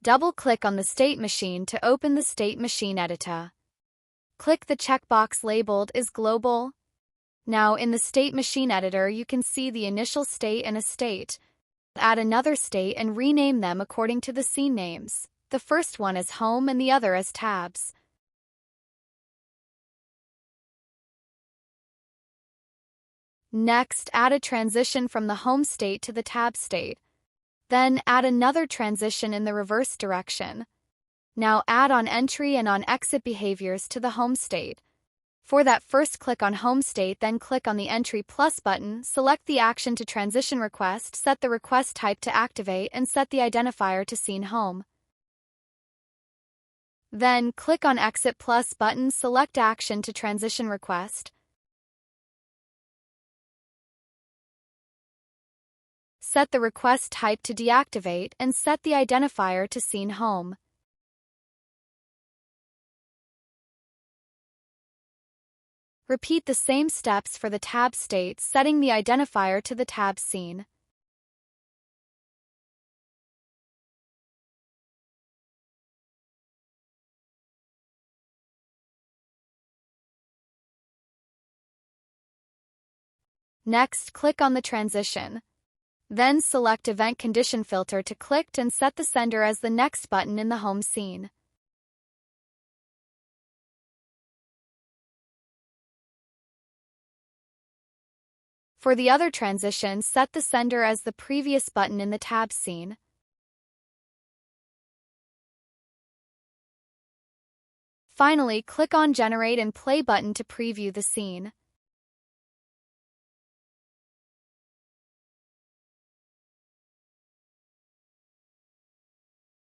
Double-click on the StateMachine to open the StateMachine editor. Click the checkbox labeled as Global. Now in the StateMachine editor you can see the initial state and a state. Add another state and rename them according to the scene names. The first one as Home and the other as Tabs. Next, add a transition from the Home state to the Tab state. Then add another transition in the reverse direction. Now add on entry and on exit behaviors to the Home state. For that, first click on Home state, then click on the Entry Plus button, select the action to transition request, set the request type to activate, and set the identifier to Scene Home. Then click on Exit Plus button, select action to transition request. Set the request type to deactivate and set the identifier to Scene Home. Repeat the same steps for the Tab state, setting the identifier to the Tab scene. Next, click on the transition. Then select Event Condition Filter to click and set the sender as the next button in the home scene. For the other transition, set the sender as the previous button in the Tab scene. Finally, click on Generate and Play button to preview the scene.